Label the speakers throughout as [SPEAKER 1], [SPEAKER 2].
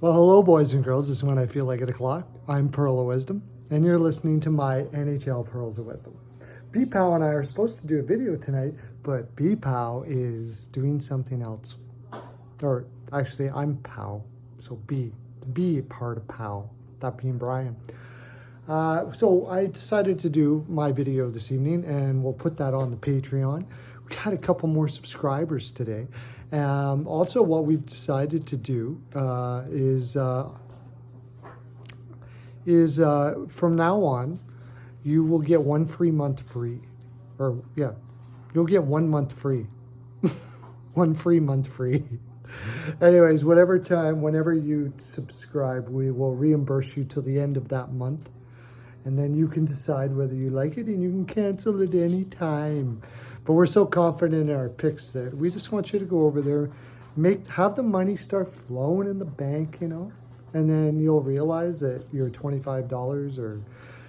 [SPEAKER 1] Well, hello, boys and girls. This is when I feel like 8 o'clock. I'm Pearl of Wisdom, and you're listening to my NHL Pearls of Wisdom. B-Pow and I are supposed to do a video tonight, but B-Pow is doing something else. Or actually, I'm Pow, so B part of Pow, that being Brian. So I decided to do my video this evening, and we'll put that on the Patreon. We got a couple more subscribers today. Also, what we've decided to do is from now on, you will get 1 free month free. Or, yeah, you'll get 1 month free. 1 free month free. Anyways, whenever you subscribe, we will reimburse you till the end of that month. And then you can decide whether you like it, and you can cancel it any time. But we're so confident in our picks that we just want you to go over there, have the money start flowing in the bank, you know, and then you'll realize that your $25 or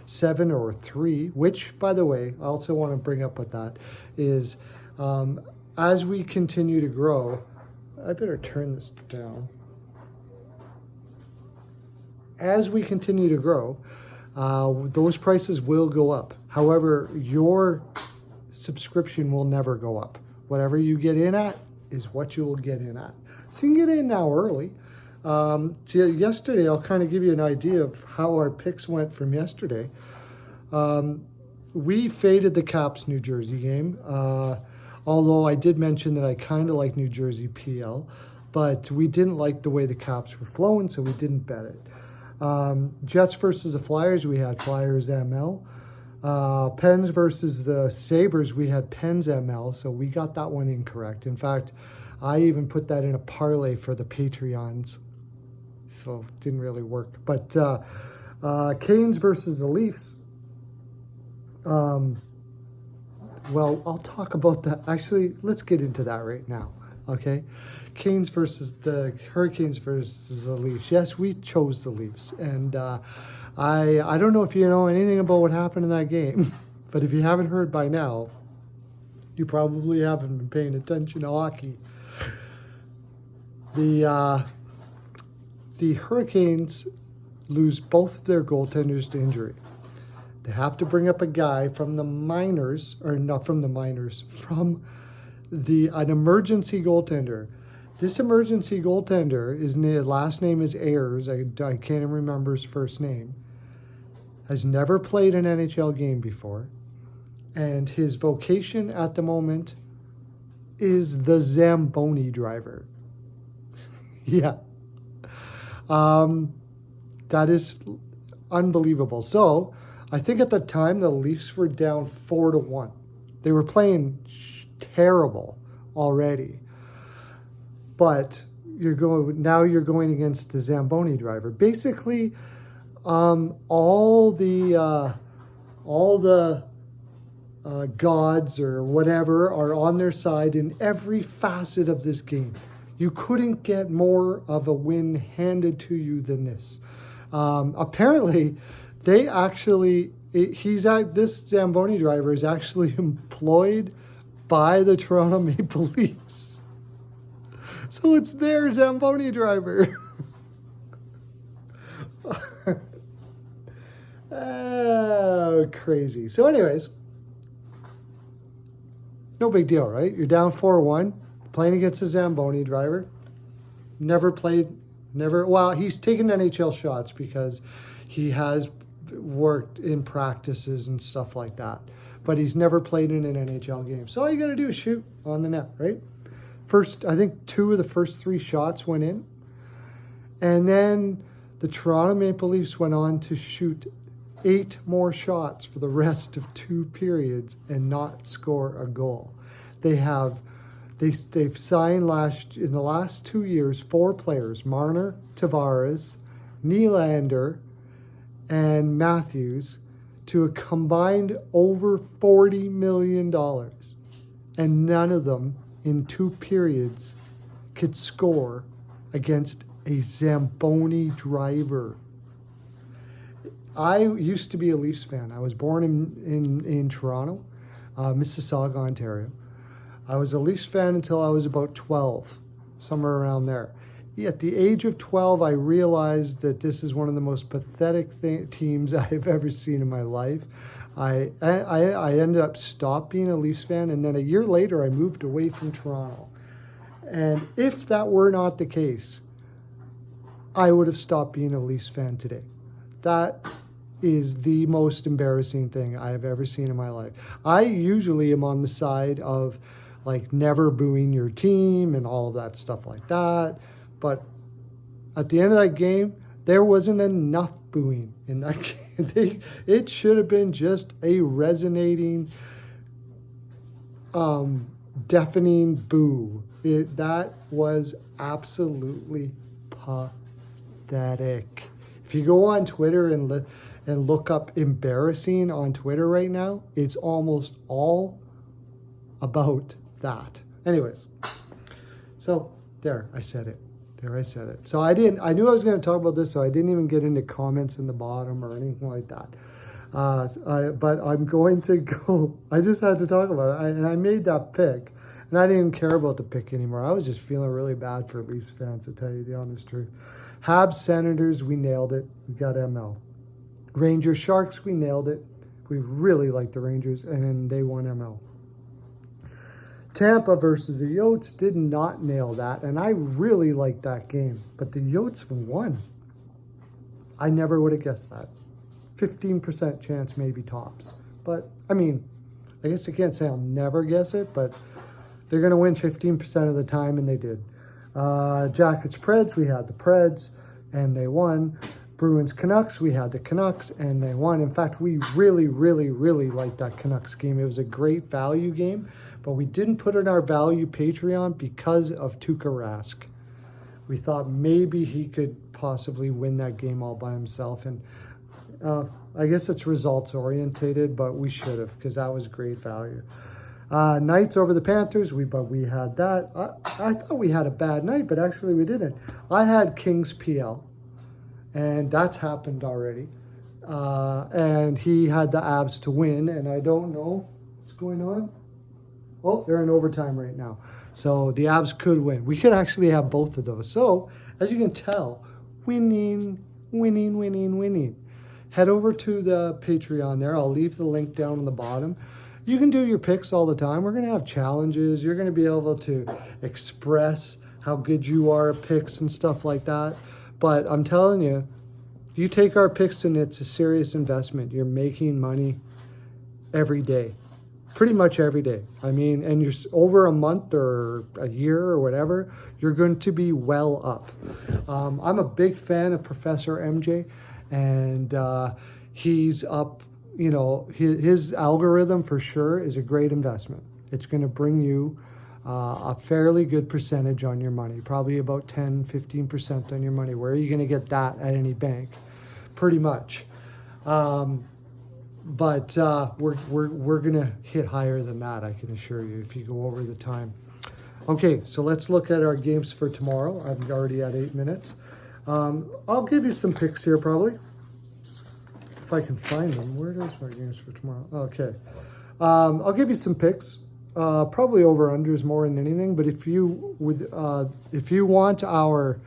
[SPEAKER 1] $7 or $3, which, by the way, I also want to bring up with that is as we continue to grow, I better turn this down. As we continue to grow, those prices will go up. However, your subscription will never go up. Whatever you get in at is what you will get in at. So you can get in now early. So yesterday, I'll kind of give you an idea of how our picks went from yesterday. We faded the Caps New Jersey game, although I did mention that I kind of like New Jersey PL, but we didn't like the way the Caps were flowing, so we didn't bet it. Jets versus the Flyers, we had Flyers ML. Pens versus the Sabres, we had Pens ML, so we got that one incorrect. In fact, I even put that in a parlay for the Patreons, so it didn't really work. But Canes versus the Leafs, well, I'll talk about that. Actually, let's get into that right now, okay? Canes versus the Hurricanes versus the Leafs. Yes, we chose the Leafs, and I don't know if you know anything about what happened in that game, but if you haven't heard by now, you probably haven't been paying attention to hockey. The Hurricanes lose both of their goaltenders to injury. They have to bring up a guy from the minors, or not from the minors, from an emergency goaltender. This emergency goaltender, his last name is Ayers, I can't even remember his first name, has never played an NHL game before, and his vocation at the moment is the Zamboni Driver. Yeah. That is unbelievable. So, I think at the time the Leafs were down 4-1. They were playing terrible already. But you're going against the Zamboni Driver. Basically, all the gods or whatever are on their side in every facet of this game. You couldn't get more of a win handed to you than this. Apparently, this Zamboni Driver is actually employed by the Toronto Maple Leafs. So it's their Zamboni Driver. Oh, crazy. So anyways, no big deal, right? You're down 4-1, playing against a Zamboni Driver. Well, he's taken NHL shots because he has worked in practices and stuff like that. But he's never played in an NHL game. So all you got to do is shoot on the net, right? I think 2 of the first 3 shots went in. And then the Toronto Maple Leafs went on to shoot 8 more shots for the rest of 2 periods and not score a goal. They've signed in the last 2 years 4 players, Marner, Tavares, Nylander, and Matthews, to a combined over $40 million. And none of them in 2 periods could score against a Zamboni Driver. I used to be a Leafs fan. I was born in Toronto, Mississauga, Ontario. I was a Leafs fan until I was about 12, somewhere around there. at the age of 12, I realized that this is one of the most pathetic teams I've ever seen in my life. I ended up stopped being a Leafs fan, and then a year later, I moved away from Toronto. And if that were not the case, I would have stopped being a Leafs fan today. That is the most embarrassing thing I have ever seen in my life. I usually am on the side of like never booing your team and all of that stuff like that. But at the end of that game, there wasn't enough booing in that game. It should have been just a resonating, deafening boo. That was absolutely pathetic. If you go on Twitter and look up embarrassing on Twitter right now, it's almost all about that. Anyways, so there, I said it. So I knew I was going to talk about this, so I didn't even get into comments in the bottom or anything like that. But I'm going to go. I just had to talk about it. I made that pick, and I didn't even care about the pick anymore. I was just feeling really bad for Leafs fans, to tell you the honest truth. Habs Senators, we nailed it. We got ML. Rangers Sharks, we nailed it. We really liked the Rangers, and they won ML. Tampa versus the Yotes did not nail that, and I really liked that game. But the Yotes won. I never would have guessed that. 15% chance, maybe tops. But, I mean, I guess I can't say I'll never guess it, but they're going to win 15% of the time, and they did. Jackets Preds, we had the Preds, and they won. Bruins Canucks, we had the Canucks, and they won. In fact, we really, really, really liked that Canucks game. It was a great value game, but we didn't put in our value Patreon because of Tuukka Rask. We thought maybe he could possibly win that game all by himself, and I guess it's results orientated, but we should have, because that was great value. Knights over the Panthers, but we had that. I thought we had a bad night, but actually we didn't. I had Kings PL, and that's happened already. And he had the Avs to win, and I don't know what's going on. Oh, they're in overtime right now. So the Avs could win. We could actually have both of those. So, as you can tell, winning. Head over to the Patreon there. I'll leave the link down on the bottom. You can do your picks all the time. We're going to have challenges. You're going to be able to express how good you are at picks and stuff like that. But I'm telling you, you take our picks and it's a serious investment. You're making money every day. Pretty much every day. I mean, and you're over a month or a year or whatever, you're going to be well up. I'm a big fan of Professor MJ, and he's up, his algorithm for sure is a great investment. It's going to bring you a fairly good percentage on your money, probably about 10-15% on your money. Where are you going to get that at any bank? Pretty much. But we're going to hit higher than that, I can assure you, if you go over the time. Okay, so let's look at our games for tomorrow. I'm already at 8 minutes. I'll give you some picks here, probably. If I can find them. Where is my games for tomorrow? Okay. I'll give you some picks. Probably over-unders more than anything. But if you want our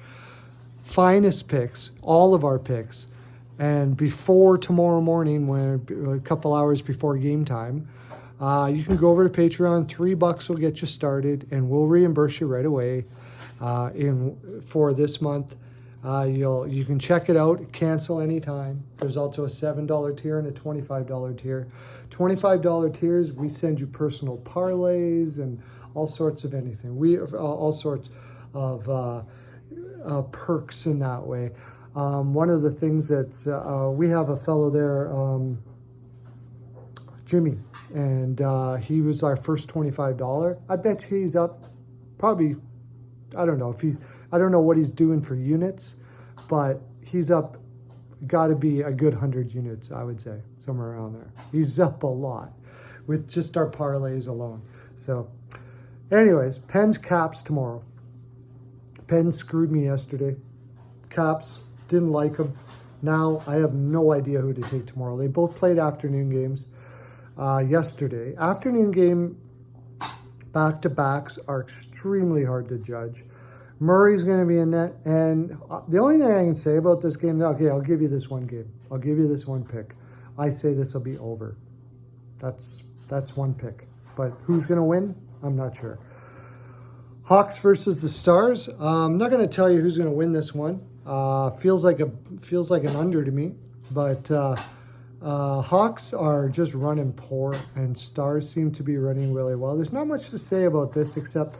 [SPEAKER 1] finest picks, all of our picks, and before tomorrow morning, when a couple hours before game time, you can go over to Patreon. $3 will get you started, and we'll reimburse you right away. For this month, you can check it out, cancel anytime. There's also a $7 tier and a $25 tier. $25 tiers, we send you personal parlays and all sorts of anything. We all sorts of perks in that way. One of the things that we have a fellow there, Jimmy, and he was our first $25. I bet you he's up probably, I don't know what he's doing for units, but he's up, got to be a good 100 units, I would say, somewhere around there. He's up a lot with just our parlays alone. So anyways, PensCaps tomorrow. Pens screwed me yesterday. Caps, didn't like them. Now I have no idea who to take tomorrow. They both played afternoon games yesterday. Afternoon game back-to-backs are extremely hard to judge. Murray's going to be in net. And the only thing I can say about this game, okay, I'll give you this one game. I'll give you this one pick. I say this will be over. That's one pick. But who's going to win? I'm not sure. Hawks versus the Stars. I'm not going to tell you who's going to win this one. Feels like an under to me. But Hawks are just running poor, and Stars seem to be running really well. There's not much to say about this, except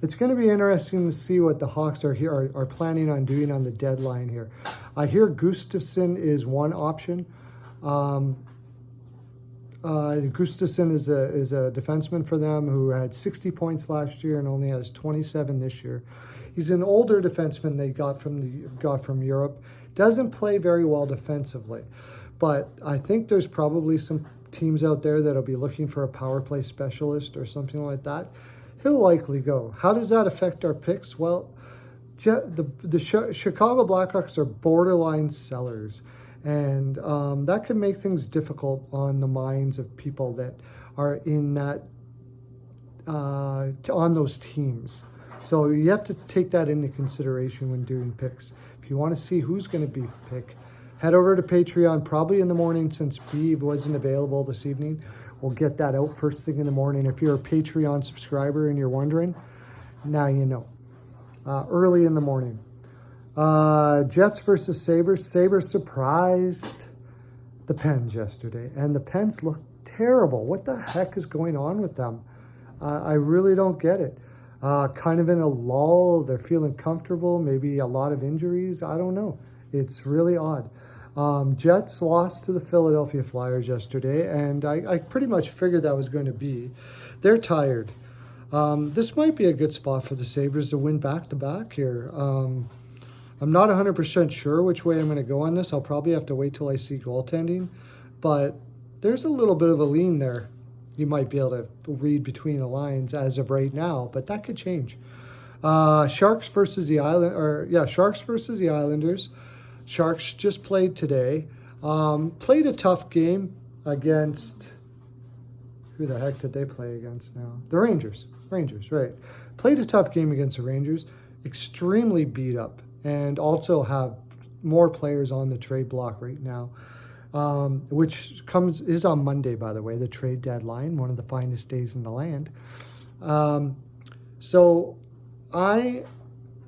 [SPEAKER 1] it's going to be interesting to see what the Hawks are planning on doing on the deadline here. I hear Gustafsson is one option. Gustafsson is a defenseman for them who had 60 points last year and only has 27 this year. He's an older defenseman they got from Europe. Doesn't play very well defensively. But I think there's probably some teams out there that'll be looking for a power play specialist or something like that. He'll likely go. How does that affect our picks? Well, the Chicago Blackhawks are borderline sellers. And that could make things difficult on the minds of people that are in that, on those teams. So you have to take that into consideration when doing picks. If you want to see who's going to be picked, head over to Patreon, probably in the morning since Beeve wasn't available this evening. We'll get that out first thing in the morning. If you're a Patreon subscriber and you're wondering, now you know. Early in the morning. Jets versus Sabres. Sabres surprised the Pens yesterday, and the Pens look terrible. What the heck is going on with them? I really don't get it. Kind of in a lull. They're feeling comfortable. Maybe a lot of injuries. I don't know. It's really odd. Jets lost to the Philadelphia Flyers yesterday, and I pretty much figured that was going to be. They're tired. This might be a good spot for the Sabres to win back-to-back here. I'm not 100% sure which way I'm going to go on this. I'll probably have to wait till I see goaltending, but there's a little bit of a lean there. You might be able to read between the lines as of right now, but that could change. Sharks versus the Islanders. Sharks just played today. Played a tough game against, who the heck did they play against now? The Rangers, right. Played a tough game against the Rangers. Extremely beat up, and also have more players on the trade block right now, which is on Monday, by the way, the trade deadline, one of the finest days in the land. So I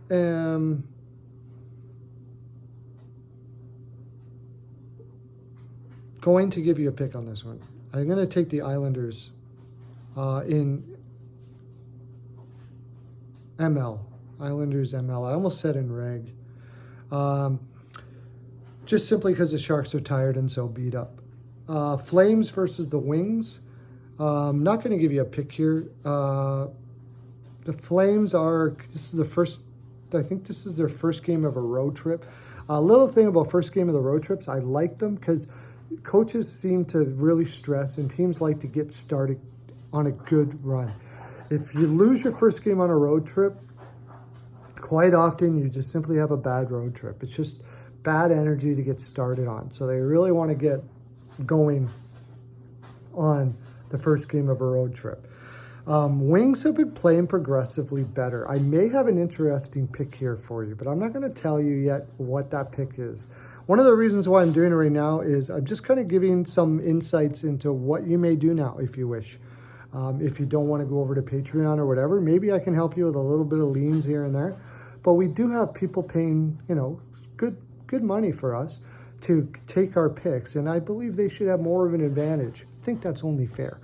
[SPEAKER 1] am going to give you a pick on this one. I'm going to take the Islanders in ML. Islanders ML. I almost said in reg. Just simply because the Sharks are tired and so beat up. Flames versus the Wings. I'm not going to give you a pick here. The Flames I think this is their first game of a road trip. A little thing about first game of the road trips, I like them because coaches seem to really stress, and teams like to get started on a good run. If you lose your first game on a road trip, quite often you just simply have a bad road trip. It's just bad energy to get started on. So they really want to get going on the first game of a road trip. Wings have been playing progressively better. I may have an interesting pick here for you, but I'm not going to tell you yet what that pick is. One of the reasons why I'm doing it right now is I'm just kind of giving some insights into what you may do now if you wish. If you don't want to go over to Patreon or whatever, maybe I can help you with a little bit of leans here and there. But we do have people paying, good money for us to take our picks, and I believe they should have more of an advantage. I think that's only fair.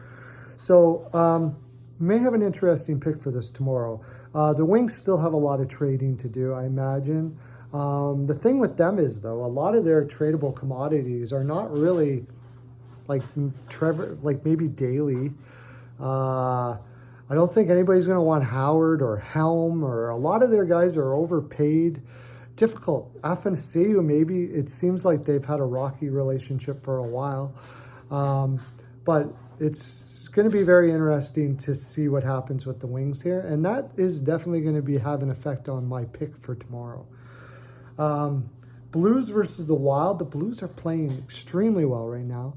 [SPEAKER 1] So may have an interesting pick for this tomorrow. The Wings still have a lot of trading to do, I imagine. The thing with them is, though, a lot of their tradable commodities are not really like maybe Daly. I don't think anybody's going to want Howard or Helm, or a lot of their guys are overpaid. Difficult. Afanasiu, maybe it seems like they've had a rocky relationship for a while. But it's going to be very interesting to see what happens with the Wings here. And that is definitely going to have an effect on my pick for tomorrow. Blues versus the Wild. The Blues are playing extremely well right now.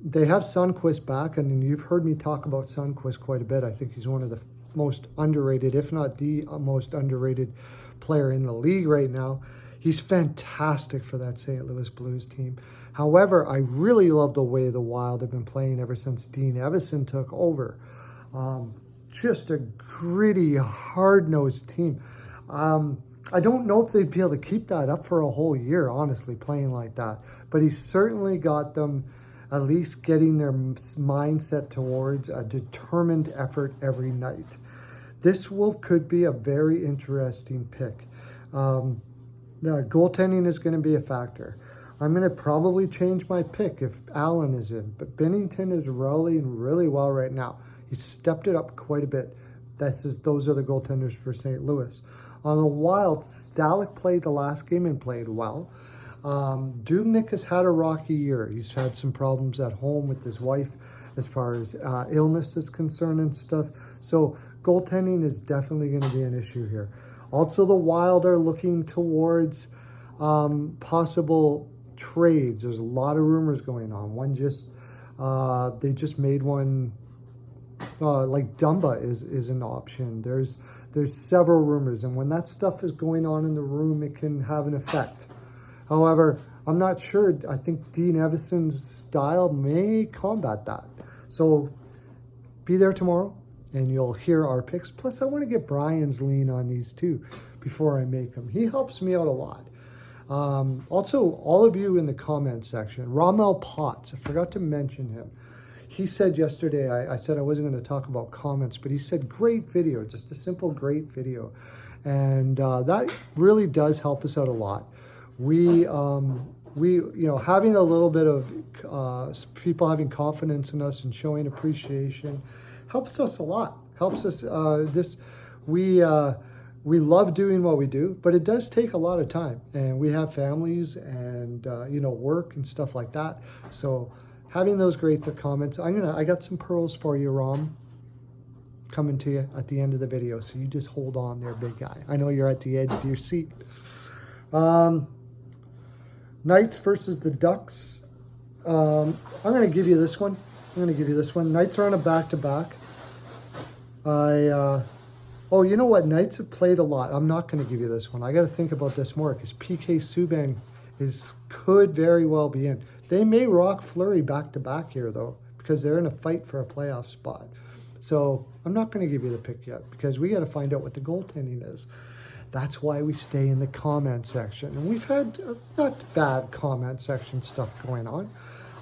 [SPEAKER 1] They have Sundqvist back, and you've heard me talk about Sundqvist quite a bit. I think he's one of the most underrated, if not the most underrated player in the league right now. He's fantastic for that St. Louis Blues team. However, I really love the way the Wild have been playing ever since Dean Evason took over. Just a gritty, hard-nosed team. I don't know if they'd be able to keep that up for a whole year, honestly, playing like that. But he's certainly got them at least getting their mindset towards a determined effort every night. This could be a very interesting pick. The goaltending is going to be a factor. I'm going to probably change my pick if Allen is in. But Binnington is rallying really well right now. He's stepped it up quite a bit. Those are the goaltenders for St. Louis. On the Wild, Stalick played the last game and played well. Dubnyk has had a rocky year. He's had some problems at home with his wife as far as illness is concerned and stuff. So goaltending is definitely going to be an issue here. Also, the Wild are looking towards possible trades. There's a lot of rumors going on. They just made one, like Dumba is an option. There's several rumors, and when that stuff is going on in the room, it can have an effect. However, I'm not sure. I think Dean Evason's style may combat that. So be there tomorrow, and you'll hear our picks. Plus, I want to get Brian's lean on these too before I make them. He helps me out a lot. Also, all of you in the comment section, Ramel Potts, I forgot to mention him. He said yesterday, I said I wasn't going to talk about comments, but he said, great video, just a simple, great video. And that really does help us out a lot. We having a little bit of people having confidence in us and showing appreciation helps us a lot. Helps us, we love doing what we do, but it does take a lot of time. And we have families and, work and stuff like that. So having those great comments, I got some pearls for you, Rom, coming to you at the end of the video. So you just hold on there, big guy. I know you're at the edge of your seat. Knights versus the Ducks. I'm going to give you this one. Knights are on a back-to-back. Oh, you know what? Knights have played a lot. I'm not going to give you this one. I got to think about this more because PK Subban could very well be in. They may rock Fleury back-to-back here, though, because they're in a fight for a playoff spot. So I'm not going to give you the pick yet because we got to find out what the goaltending is. That's why we stay in the comment section. And we've had not bad comment section stuff going on.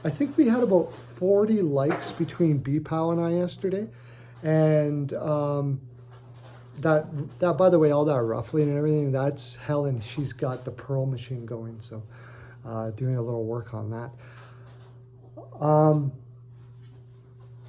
[SPEAKER 1] I think we had about 40 likes between B-Pow and I yesterday. And that by the way, all that ruffling and everything, that's Helen. She's got the Pearl machine going. So doing a little work on that.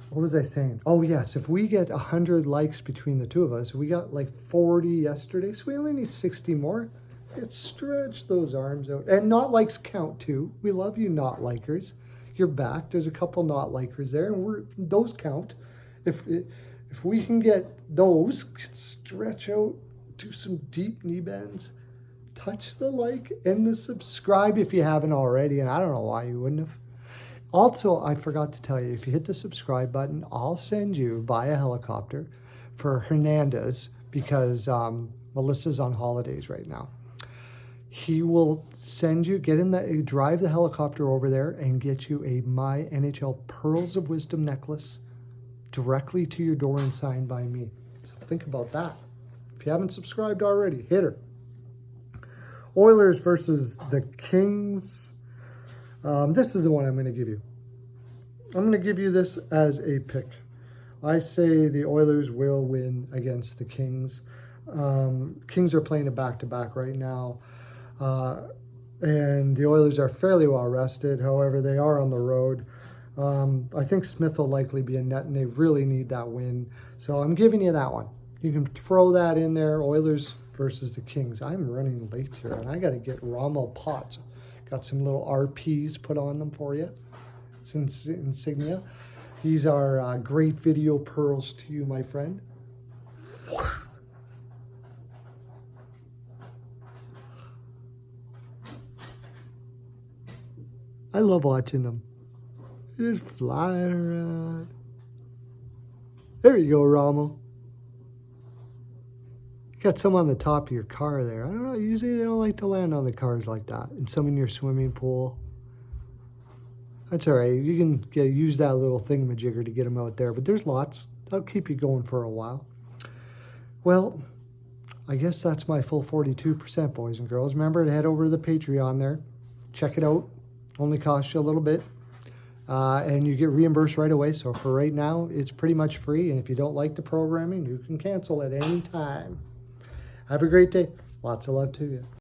[SPEAKER 1] What was I saying? Oh, yes. If we get 100 likes between the two of us, we got like 40 yesterday, so we only need 60 more. Let's stretch those arms out. And not likes count, too. We love you, not likers. You're back. There's a couple not likers there, and those count. If we can get those, stretch out, do some deep knee bends, touch the like and the subscribe if you haven't already, and I don't know why you wouldn't have. Also, I forgot to tell you, if you hit the subscribe button, I'll send you via helicopter for Hernandez because Melissa's on holidays right now. He will send you, drive the helicopter over there and get you a My NHL Pearls of Wisdom necklace directly to your door and signed by me. So think about that. If you haven't subscribed already, hit her. Oilers versus the Kings. This is the one I'm going to give you. I'm going to give you this as a pick. I say the Oilers will win against the Kings. Kings are playing a back-to-back right now. And the Oilers are fairly well rested. However, they are on the road. I think Smith will likely be in net, and they really need that win. So I'm giving you that one. You can throw that in there, Oilers versus the Kings. I'm running late here, and I got to get Rommel Potts. Got some little RPs put on them for you. It's insignia. These are great video pearls to you, my friend. I love watching them. Just flying around. There you go, Rommel. got some on the top of your car there. I don't know, usually they don't like to land on the cars like that. And some in your swimming pool. That's all right. You can use that little thingamajigger to get them out there. But there's lots. That'll keep you going for a while. Well, I guess that's my full 42%, boys and girls. Remember to head over to the Patreon there. Check it out. Only costs you a little bit. And you get reimbursed right away. So for right now, it's pretty much free. And if you don't like the programming, you can cancel at any time. Have a great day. Lots of love to you.